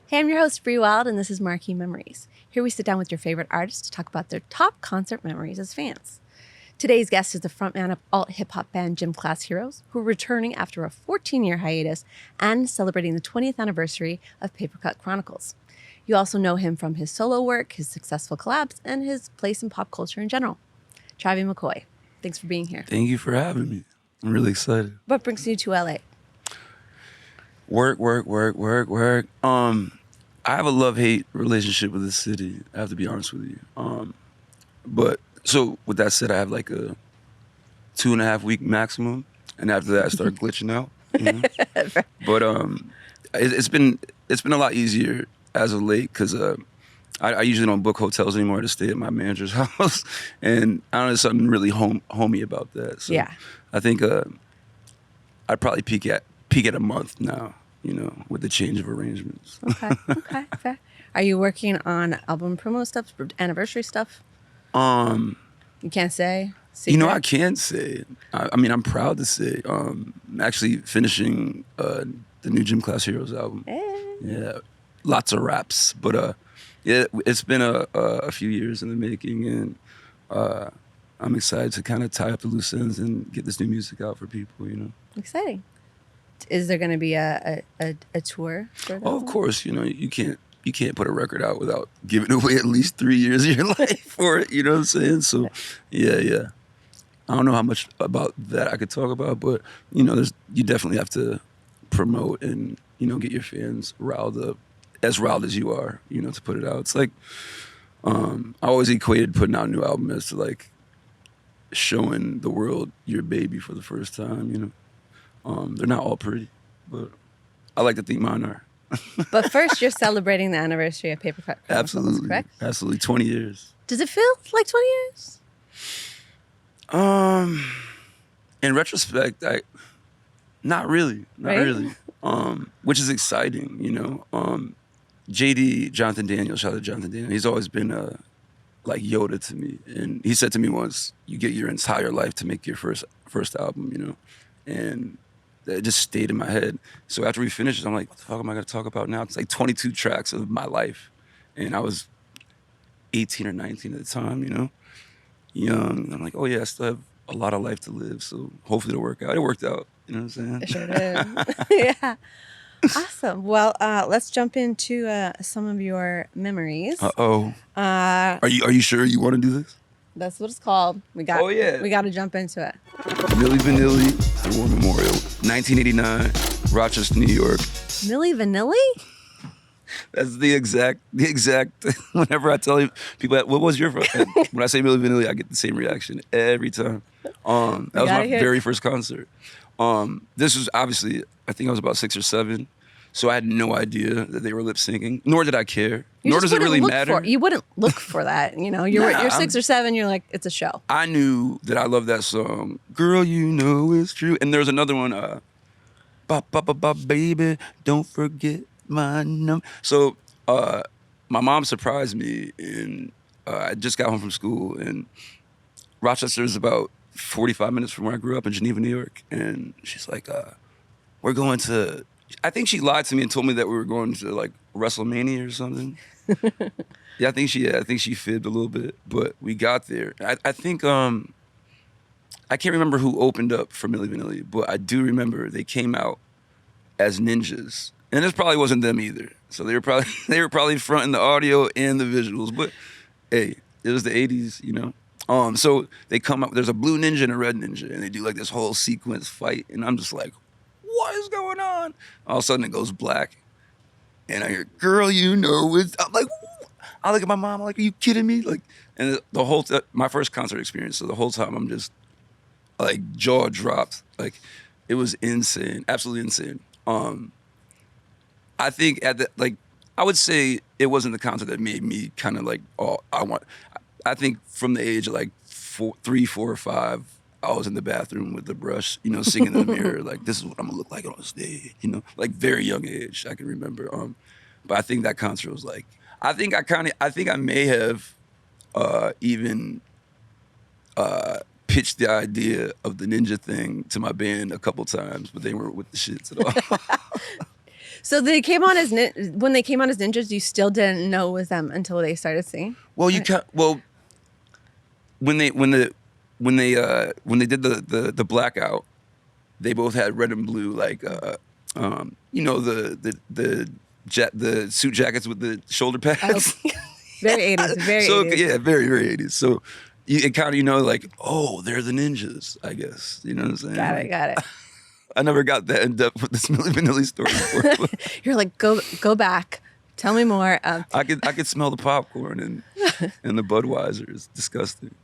Hey, I'm your host, Bree Wild, and this is Marquee Memories. Here we sit down with your favorite artists to talk about their top concert memories as fans. Today's guest is the frontman of alt-hip-hop band Gym Class Heroes, who are returning after a 14-year hiatus and celebrating the 20th anniversary of Papercut Chronicles. You also know him from his solo work, his successful collabs, and his place in pop culture in general. Travie McCoy, thanks for being here. Thank you for having me. I'm really excited. What brings you to LA? Work. I have a love-hate relationship with the city. I have to be honest with you. But so with that said, I have like a 2.5 week maximum, and after that, I start glitching out. You know? But it's been a lot easier as of late because I usually don't book hotels anymore. I just stay at my manager's house, and I don't know, there's something really homey about that. So Yeah. I think I'd probably peak at a month now, you know, with the change of arrangements. Okay, fair. Are you working on album promo stuff, anniversary stuff? You can't say? Secret? You know, I can say. I mean, I'm proud to say. I'm actually finishing the new Gym Class Heroes album. Hey. Yeah, lots of raps, but yeah, it's been a few years in the making, and I'm excited to kind of tie up the loose ends and get this new music out for people. You know, Exciting. Is there going to be a tour for that? oh, of course. You know, you can't put a record out without giving away at least 3 years of your life for it. You know what I'm saying? So, yeah. I don't know how much about that I could talk about, but you know, you definitely have to promote and, you know, get your fans riled up, as riled as you are, you know, to put it out. It's like I always equated putting out a new album as to like showing the world your baby for the first time. You know, they're not all pretty, but I like to think mine are. But first, you're celebrating the anniversary of Papercut Chronicles, Absolutely, correct? absolutely, 20 years. Does it feel like 20 years? In retrospect, not really. Which is exciting, you know. JD, Jonathan Daniel, shout out to Jonathan Daniel. He's always been like Yoda to me, and he said to me once, "You get your entire life to make your first album," you know, and it just stayed in my head. So after we finished, I'm like, "What the fuck am I gonna talk about now?" It's like 22 tracks of my life, and I was 18 or 19 at the time, you know. Young. I'm like, oh yeah, I still have a lot of life to live, so hopefully it'll work out. It worked out, you know what I'm saying? It sure did. Yeah. Awesome. Well, let's jump into some of your memories. Are you sure you want to do this? That's what it's called. We got to jump into it. Milli Vanilli, the War Memorial, 1989, Rochester, New York. Milli Vanilli? That's the exact. Whenever I tell people, what was your first? When I say Milli Vanilli, I get the same reaction every time. That was my very first concert. This was obviously, I think I was about 6 or 7, so I had no idea that they were lip syncing. Nor did I care. Nor does it really matter. You wouldn't look for that. You know, you're 6 or 7. You're like, it's a show. I knew that I loved that song. Girl, you know it's true. And there's another one. Ba ba ba ba baby, don't forget my number. So my mom surprised me, and I just got home from school, and Rochester is about 45 minutes from where I grew up in Geneva, New York. And she's like, we're going to, I think she lied to me and told me that we were going to like WrestleMania or something. I think she fibbed a little bit, but we got there. I think, I can't remember who opened up for Milli Vanilli, but I do remember they came out as ninjas. And this probably wasn't them either. So they were probably fronting the audio and the visuals. But hey, it was the 80s, you know. So they come up, there's a blue ninja and a red ninja, and they do like this whole sequence fight, and I'm just like, what is going on? All of a sudden it goes black, and I hear, girl, you know it's, I'm like, I look at my mom, I'm like, are you kidding me? Like, and the whole my first concert experience, so the whole time I'm just like jaw dropped. Like, it was insane, absolutely insane. I think I would say it wasn't the concert that made me kind of like, I think from the age of like 3, 4, or 5, I was in the bathroom with the brush, you know, singing in the mirror, like, this is what I'm gonna look like on stage, you know, like very young age, I can remember. But I think that concert was like, I think I may have even pitched the idea of the ninja thing to my band a couple times, but they weren't with the shits at all. So they came on as when they came on as ninjas, you still didn't know it was them until they started singing. Well, you can't. Well, when they did the blackout, they both had red and blue, like you know, the suit jackets with the shoulder pads. Oh, very 80s, very So 80s. yeah, very very 80s. So it kind of, you know, like, oh, they're the ninjas, I guess. You know what I'm saying? Got it, Like, got it. I never got that in depth with this Milli Vanilli story before. You're like, go back. Tell me more. I could smell the popcorn and the Budweiser. It's disgusting.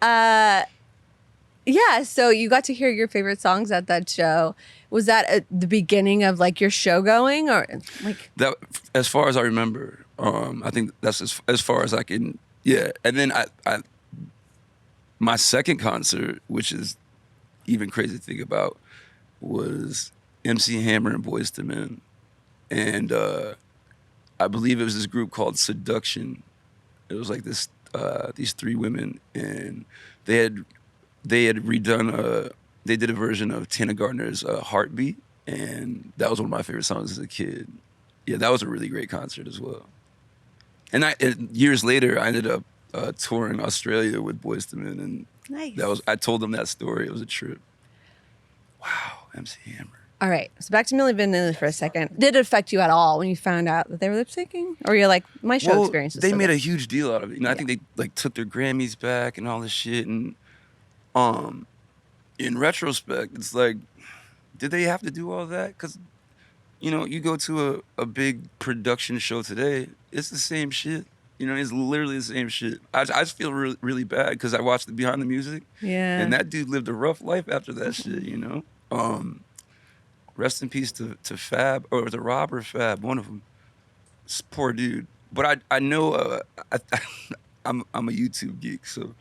Yeah, so you got to hear your favorite songs at that show. Was that at the beginning of like your show going, or like That, as far as I remember, I think that's as far as I can. Yeah, and then I my second concert, which is even crazy to think about, was MC Hammer and Boyz II Men, and I believe it was this group called Seduction. It was like this these three women, and they had redone they did a version of Tina Gardner's Heartbeat, and that was one of my favorite songs as a kid. Yeah, that was a really great concert as well. And years later, I ended up touring Australia with Boyz II Men, and nice. I told them that story. It was a trip. Wow, MC Hammer. All right, so back to Milli Vanilli for a second. Did it affect you at all when you found out that they were lip syncing, or you're like, my show experience? They made a huge deal out of it. You know, I think they like took their Grammys back and all this shit. And in retrospect, it's like, did they have to do all that? Because, you know, you go to a big production show today, it's the same shit. You know, it's literally the same shit. I just feel really, really bad because I watched the Behind the Music. Yeah. And that dude lived a rough life after that shit, you know? Rest in peace to Fab, or to Rob or Fab, one of them. Poor dude. But I know I'm a YouTube geek, so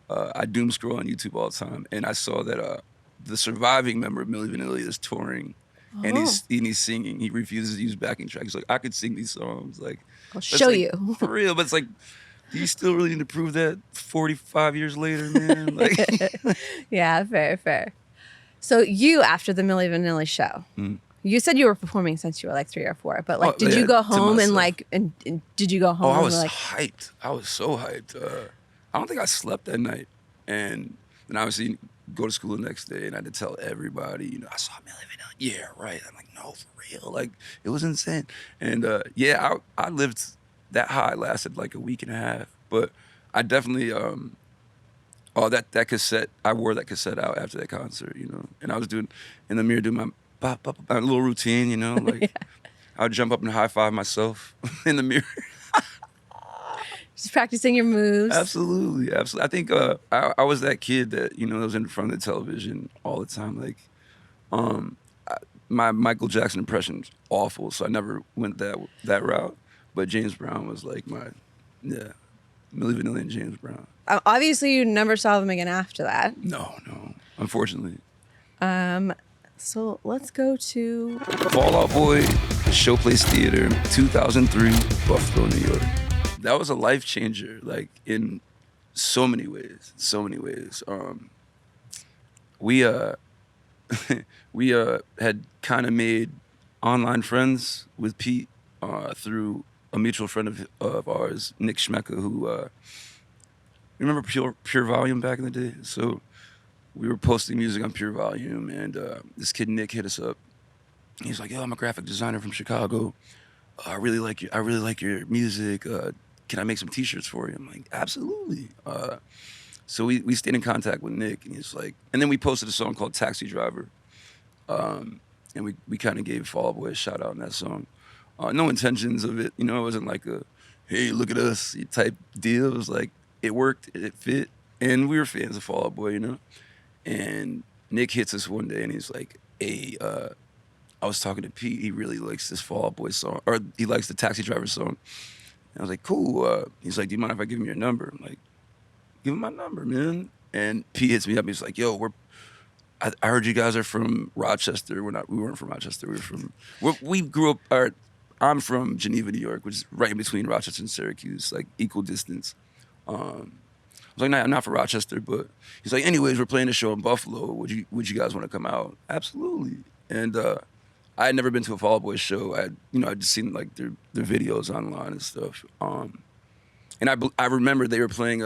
I doom scroll on YouTube all the time, and I saw that the surviving member of Milli Vanilli is touring, and he's singing. He refuses to use backing tracks. He's like, I could sing these songs. Like, I'll show like, you for real. But it's like, do you still really need to prove that 45 years later, man? Like, yeah, fair. So you, after the Milli Vanilli show, you said you were performing since you were like 3 or 4, but like, did you go home and like, and did you go home? Oh, I was like, hyped. I was so hyped. I don't think I slept that night, and then obviously go to school the next day, and I had to tell everybody, you know, I saw Milli Vanilli. Yeah, right. I'm like, no, for real. Like, it was insane. And yeah, I lived that high. Lasted like a week and a half, but I definitely that cassette, I wore that cassette out after that concert, you know, and I was doing in the mirror, doing my little routine, you know, like I would jump up and high five myself in the mirror. Just practicing your moves. Absolutely. I think I was that kid that, you know, was in front of the television all the time. Like, my Michael Jackson impression was awful, so I never went that route. But James Brown was like Milli Vanilli and James Brown. Obviously, you never saw them again after that. No, unfortunately. So let's go to Fall Out Boy, Showplace Theater, 2003, Buffalo, New York. That was a life changer, like, in so many ways. We had kind of made online friends with Pete through a mutual friend of ours, Nick Schmecka, who remember Pure Volume back in the day? So we were posting music on Pure Volume, and this kid Nick hit us up. He's like, "Yo, I'm a graphic designer from Chicago. I really like your music. Can I make some T-shirts for you?" I'm like, "Absolutely." So we stayed in contact with Nick, and he's like, and then we posted a song called Taxi Driver, and we kind of gave Fall Out Boy a shout out in that song. No intentions of it, you know. It wasn't like a, "Hey, look at us" type deal. It was like, it worked, it fit, and we were fans of Fall Out Boy, you know. And Nick hits us one day, and he's like, "Hey, I was talking to Pete. He really likes this Fall Out Boy song, or he likes the Taxi Driver song." And I was like, "Cool." He's like, "Do you mind if I give him your number?" I'm like, "Give him my number, man." And Pete hits me up. He's like, "Yo, I heard you guys are from Rochester. We weren't from Rochester. We grew up. I'm from Geneva, New York, which is right in between Rochester and Syracuse, like equal distance." I was like, "Nah, I'm not from Rochester," but he's like, "Anyways, we're playing a show in Buffalo. Would you guys want to come out?" Absolutely. And I had never been to a Fall Out Boy show. I'd just seen like their videos online and stuff. And I remember they were playing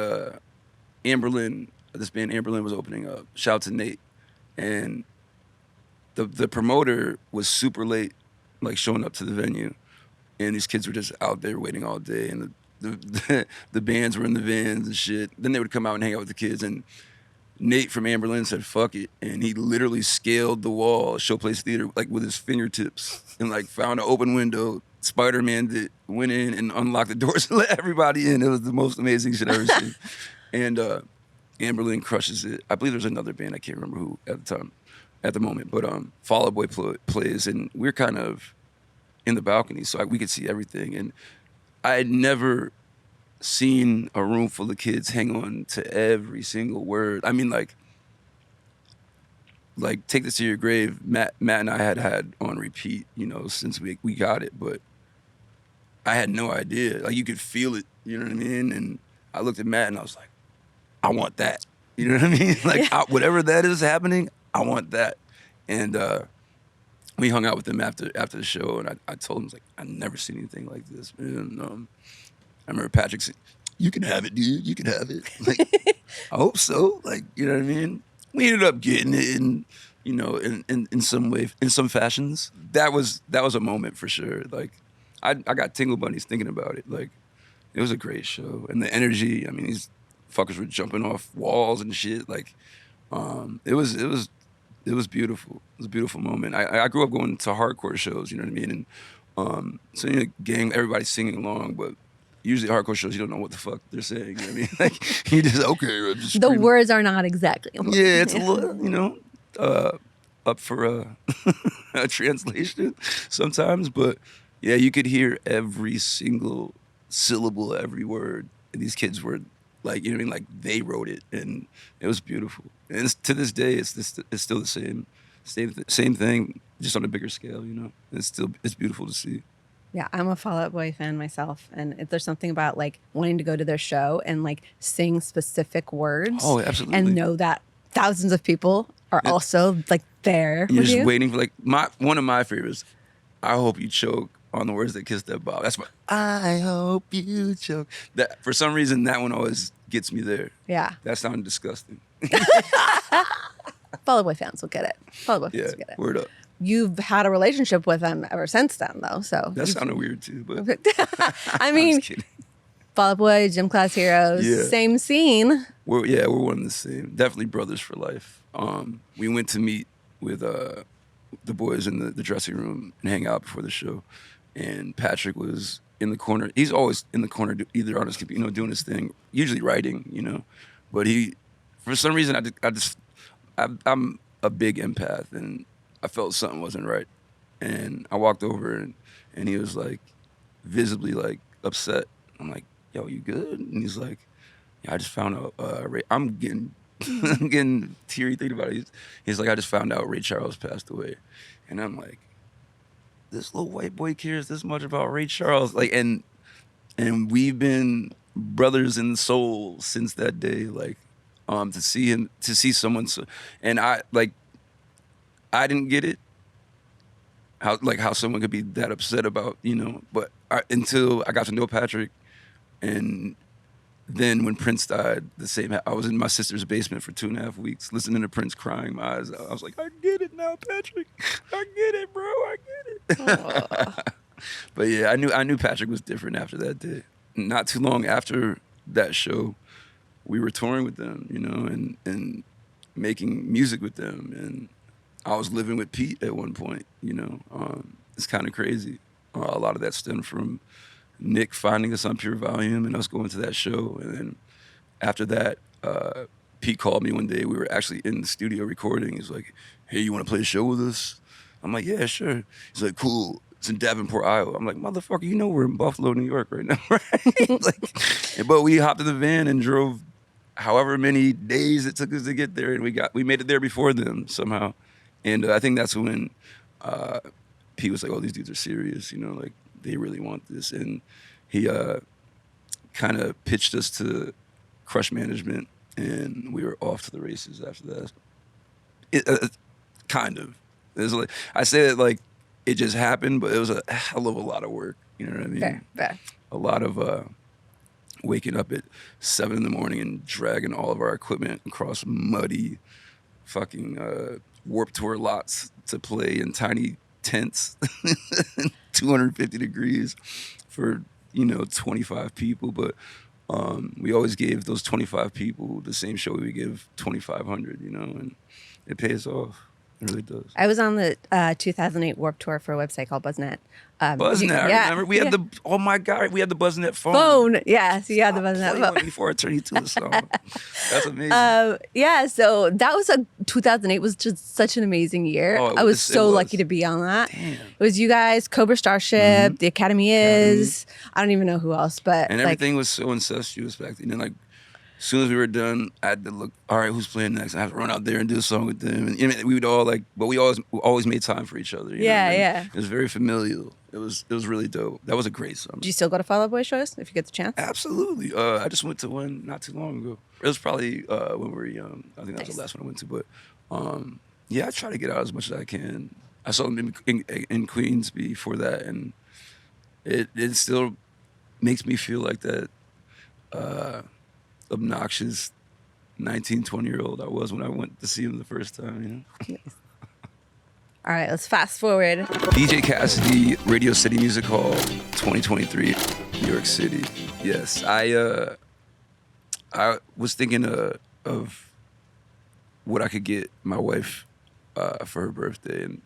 Amberlin. This band Amberlin was opening up. Shout out to Nate. And the promoter was super late, like showing up to the venue, and these kids were just out there waiting all day, and the bands were in the vans and shit. Then they would come out and hang out with the kids, and Nate from Amberlin said, "Fuck it," and he literally scaled the wall at Showplace Theater like with his fingertips, and like found an open window. Spider-Man went in and unlocked the doors and let everybody in. It was the most amazing shit I've ever seen. And Amberlin crushes it. I believe there's another band, I can't remember who at the moment, but Fall Out Boy plays, and we're kind of in the balcony, so we could see everything. And I had never seen a room full of kids hang on to every single word. I mean, like Take This to Your Grave, Matt and I had on repeat, since we got it, but I had no idea. Like, you could feel it, you know what I mean? And I looked at Matt and I was like, I want that. You know what I mean? Like, whatever that is happening, I want that. And we hung out with him after the show, and I told him, like, I've never seen anything like this, man. I remember Patrick saying, "You can have it, dude. You can have it." Like, I hope so. Like, you know what I mean? We ended up getting it in some way, in some fashions. That was a moment for sure. Like, I got tingle bunnies thinking about it. Like, it was a great show. And the energy, I mean, these fuckers were jumping off walls and shit. Like, it was beautiful. It was a beautiful moment. I grew up going to hardcore shows, you know what I mean? And so, gang, everybody's singing along, but usually hardcore shows, you don't know what the fuck they're saying. You know what I mean? Like, you just, okay. Just the words are not exactly. Yeah, it's a little, up for a translation sometimes. But yeah, you could hear every single syllable, every word. And these kids were like, you know what I mean? Like, they wrote it, and it was beautiful. And to this day, it's still the same thing, just on a bigger scale, It's beautiful to see. Yeah, I'm a Fall Out Boy fan myself, and if there's something about like wanting to go to their show and like sing specific words. Oh, absolutely. And know that thousands of people are also like there. You're just waiting for like one of my favorites. I hope you choke on the words that kiss that bob. That's I hope you choke. That, for some reason, that one always gets me there. Yeah. That sounded disgusting. Fall Out Boy fans will get it. Fall Out Boy fans will get it. Word up. You've had a relationship with them ever since then, though. So that sounded weird too, but I mean, Fall Out Boy, Gym Class Heroes, same scene. We're one and the same. Definitely brothers for life. We went to meet with the boys in the dressing room and hang out before the show, and Patrick was in the corner. He's always in the corner, either on his computer, doing his thing, usually writing, but he, for some reason, I'm a big empath, and I felt something wasn't right. And I walked over, and he was like visibly like upset. I'm like, "Yo, you good?" And he's like, "Yeah, I just found out I'm getting I'm getting teary thinking about it." He's like, "I just found out Ray Charles passed away." And I'm like, this little white boy cares this much about Ray Charles. Like, and we've been brothers in soul since that day. Like, to see someone so, and I didn't get it, how someone could be that upset about, but until I got to know Patrick. And then when Prince died, I was in my sister's basement for 2.5 weeks listening to Prince crying my eyes out. I was like, I get it now, Patrick. I get it, bro. I get it. But yeah, I knew Patrick was different after that day. Not too long after that show, we were touring with them, and making music with them. And I was living with Pete at one point, It's kind of crazy. A lot of that stemmed from Nick finding us on Pure Volume and us going to that show. And then after that, Pete called me one day. We were actually in the studio recording. He's like, "Hey, you want to play a show with us?" I'm like, "Yeah, sure." He's like, "Cool. It's in Davenport, Iowa." I'm like, "Motherfucker, we're in Buffalo, New York right now, right?" But we hopped in the van and drove however many days it took us to get there, and we made it there before them somehow. And I think that's when Pete was like, "Oh, these dudes are serious, like they really want this." And he kind of pitched us to Crush Management, and we were off to the races after that. Kind of. Like, I say it like it just happened, but it was a hell of a lot of work. You know what I mean? Fair. A lot of waking up at 7 in the morning and dragging all of our equipment across muddy fucking Warped Tour lots to play in tiny tents, 250 degrees for 25 people, but we always gave those 25 people the same show we give 2,500, and it pays off. It really does. I was on the 2008 Warped Tour for a website called BuzzNet. BuzzNet, I remember. We had oh my God, we had the BuzzNet phone. Yeah, so you had the BuzzNet phone. Before I turned you to the song. That's amazing. Yeah, so that was 2008 was just such an amazing year. I was so lucky to be on that. Damn. It was you guys, Cobra Starship, the Academy is. I don't even know who else, but and everything was so incestuous back then. And as soon as we were done, I had to look, all right, who's playing next? I have to run out there and do a song with them. And we would all but we always made time for each other. Yeah. It was very familial. It was really dope. That was a great summer. Do you still go to Fall Out Boy shows if you get the chance? Absolutely. I just went to one not too long ago. It was probably when we were young. I think that was the last one I went to. But yeah, I try to get out as much as I can. I saw them in Queens before that, and it still makes me feel like that obnoxious 19, 20-year-old I was when I went to see him the first time, All right, let's fast forward. DJ Cassidy, Radio City Music Hall, 2023, New York City. Yes, I was thinking of what I could get my wife for her birthday, and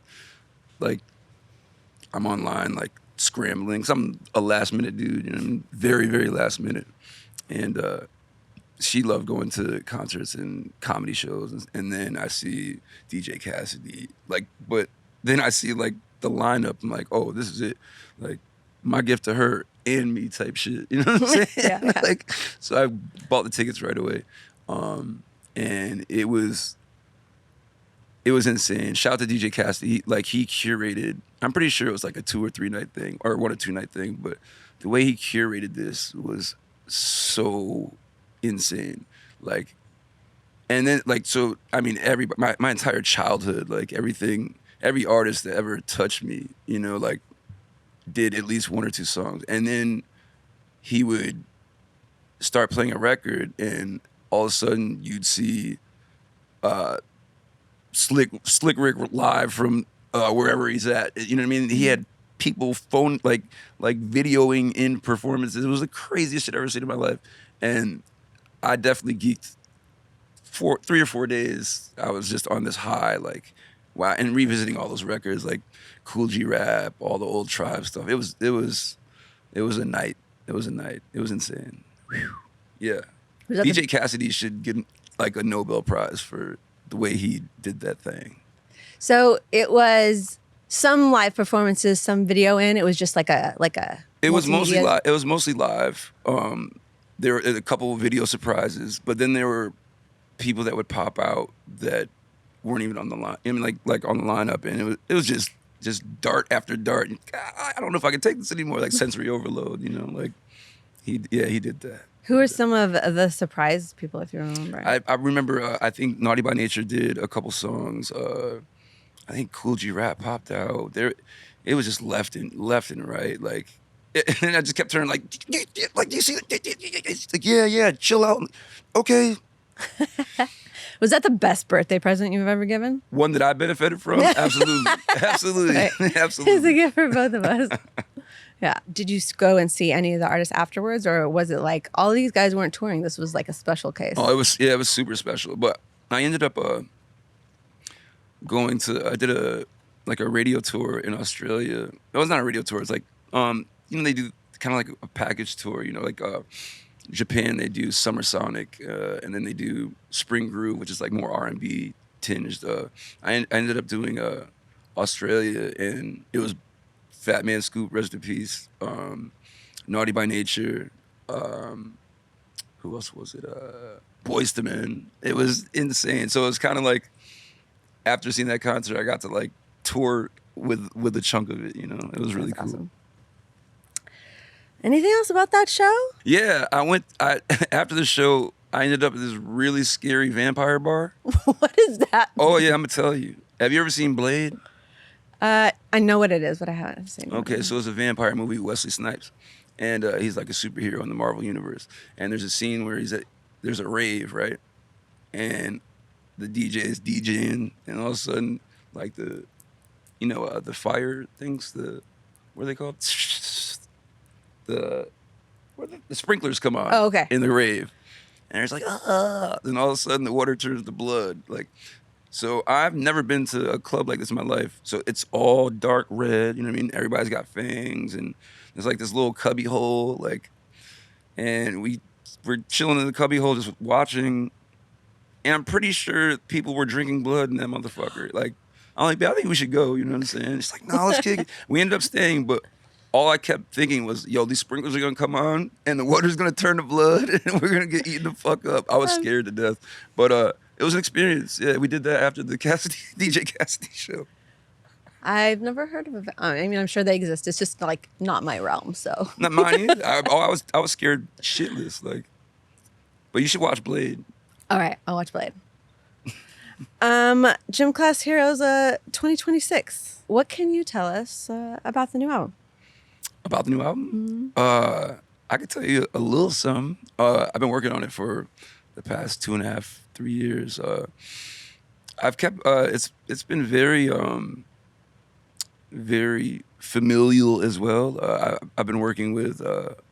I'm online scrambling, 'cause I'm a last minute dude, very, very last minute, and she loved going to concerts and comedy shows, and then I see DJ Cassidy, but then I see the lineup. I'm like, oh, this is it, my gift to her and me type shit. You know what I'm saying? Yeah. So I bought the tickets right away, and it was insane. Shout out to DJ Cassidy. He curated. I'm pretty sure it was a 2 or 3 night thing, or 1 or 2 night thing, but the way he curated this was so insane. And then so I mean, everybody, my entire childhood, everything, every artist that ever touched me, did at least 1 or 2 songs, and then he would start playing a record, and all of a sudden you'd see Slick Rick live from wherever he's at. You know what I mean? He had people phone videoing in performances. It was the craziest shit I've ever seen in my life, and I definitely geeked. 3 or 4 days, I was just on this high, wow, and revisiting all those records, Cool G Rap, all the old Tribe stuff. It was a night. It was a night. It was insane. Whew. Yeah. DJ Cassidy should get a Nobel Prize for the way he did that thing. So it was some live performances, some video in. It was just like a. It was mostly live. It was mostly live. There were a couple of video surprises, but then there were people that would pop out that weren't even on the line. I mean, on the lineup, and it was just dart after dart. I don't know if I can take this anymore. Sensory overload. He did that. Who are some of the surprise people, if you remember? I remember. I think Naughty by Nature did a couple songs. I think Cool G Rap popped out. It was just left and right. And I just kept turning do you see it? Yeah, chill out. Okay. Was that the best birthday present you've ever given? One that I benefited from? Absolutely. Absolutely. Right. Absolutely. It's a gift for both of us. Yeah. Did you go and see any of the artists afterwards, or was it all these guys weren't touring? This was a special case. Oh, it was super special. But I ended up I did a radio tour in Australia. It was not a radio tour. It's they do kind of a package tour, Japan, they do Summer Sonic, and then they do Spring Groove, which is more R&B tinged. I ended up doing Australia, and it was Fat Man Scoop, rest in peace, Naughty by Nature, who else was it? Boyz II Men. It was insane. So it was kind of after seeing that concert, I got to tour with a chunk of it. It was really cool. Awesome. Anything else about that show? Yeah, after the show, I ended up at this really scary vampire bar. What is that? Oh yeah, I'm gonna tell you. Have you ever seen Blade? I know what it is, but I haven't seen it. Okay, so it's a vampire movie with Wesley Snipes, and he's like a superhero in the Marvel universe. And there's a scene where there's a rave, right? And the DJ is DJing, and all of a sudden, like the fire things, what are they called? The sprinklers come on. Oh, okay. In the rave, and it's like, then all of a sudden the water turns to blood, like. So I've never been to a club like this in my life. So it's all dark red, you know what I mean? Everybody's got fangs, and there's like this little cubby hole, like, and we're chilling in the cubby hole just watching, and I'm pretty sure people were drinking blood in that motherfucker. Like, I'm like, I think we should go, you know what I'm saying? It's like, no, let's kick it. We ended up staying, but all I kept thinking was, yo, these sprinklers are gonna come on, and the water's gonna turn to blood, and we're gonna get eaten the fuck up. I was scared to death, but it was an experience. Yeah, we did that after the DJ Cassidy show. I've never heard of it. I mean, I'm sure they exist. It's just like not my realm. So Not mine either. I was scared shitless. Like, but you should watch Blade. all right, I'll watch Blade. Gym Class Heroes 2026. What can you tell us about the new album? About the new album? Mm-hmm. I could tell you a little something. I've been working on it for the past 2.5, 3 years. I've kept it's been very familial as well. I've been working with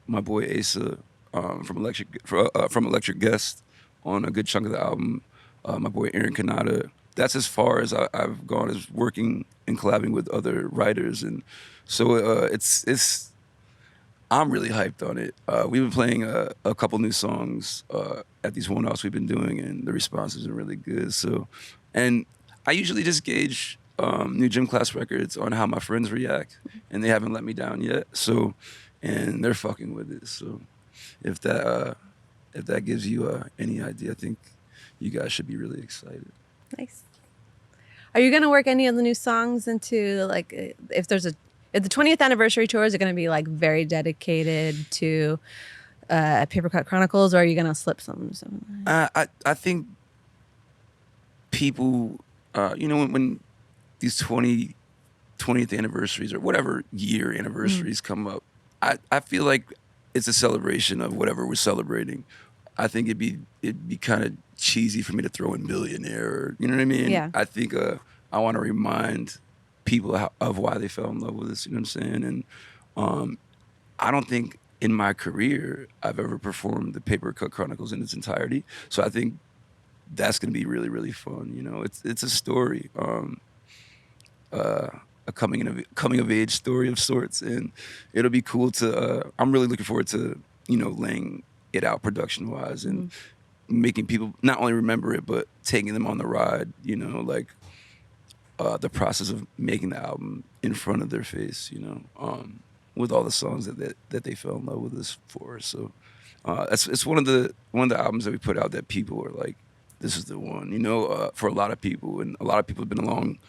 my boy Asa from Electric Guest on a good chunk of the album. My boy Aaron Kanata. That's as far as I've gone, as working and collabing with other writers, and so it's. I'm really hyped on it. We've been playing a couple new songs at these one-offs we've been doing, and the responses are really good. So, and I usually just gauge new Gym Class records on how my friends react, and they haven't let me down yet. So, and they're fucking with it. So, if that gives you any idea, I think you guys should be really excited. Nice. Are you going to work any of the new songs into, like, if the 20th anniversary tour, is it going to be like very dedicated to Paper Cut Chronicles, or are you going to slip some? I think people, when these 20th anniversaries or whatever year anniversaries come up, I feel like it's a celebration of whatever we're celebrating. I think it'd be kind of cheesy for me to throw in billionaire, or, you know what I mean? Yeah. I think I want to remind people of why they fell in love with us, you know what I'm saying? And I don't think in my career I've ever performed the Paper Cut Chronicles in its entirety. So I think that's gonna be really, really fun. You know, it's a story, a coming of age story of sorts, and it'll be cool to. I'm really looking forward to laying it out production wise and making people not only remember it but taking them on the ride. Like. The process of making the album in front of their face, with all the songs that they fell in love with us for. So it's one of the albums that we put out that people are like, this is the one, for a lot of people, and a lot of people have been along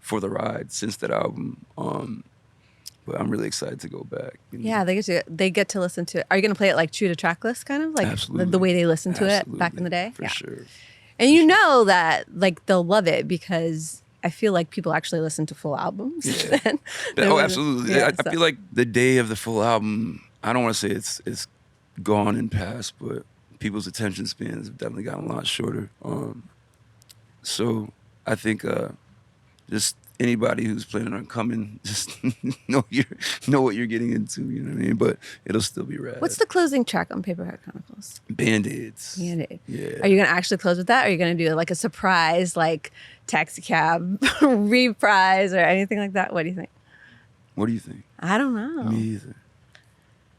for the ride since that album. But I'm really excited to go back. Yeah, they get to listen to it. Are you going to play it like true to track list, kind of like the way they listened to it back in the day? For sure. And know that like they'll love it because I feel like people actually listen to full albums. Yeah. Absolutely. Yeah, I feel like the day of the full album, I don't want to say it's gone and past, but people's attention spans have definitely gotten a lot shorter. So I think just anybody who's planning on coming, just know what you're getting into, you know what I mean? But it'll still be rad. What's the closing track on Paper Cut Chronicles? Band-Aids. Band-Aid. Yeah. Are you going to actually close with that? Or are you going to do like a surprise, like taxi cab reprise or anything like that? What do you think? What do you think? I don't know. Me either.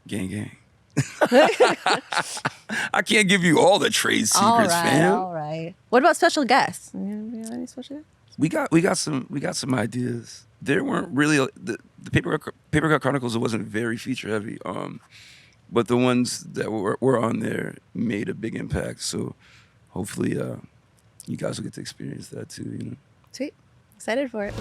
Gang, gang. I can't give you all the trade secrets, fam. All right. What about special guests? You have any special guests? We got some ideas. There weren't really the Paper Cut Chronicles. It wasn't very feature heavy. But the ones that were on there made a big impact. So hopefully, you guys will get to experience that too. Sweet. Excited for it.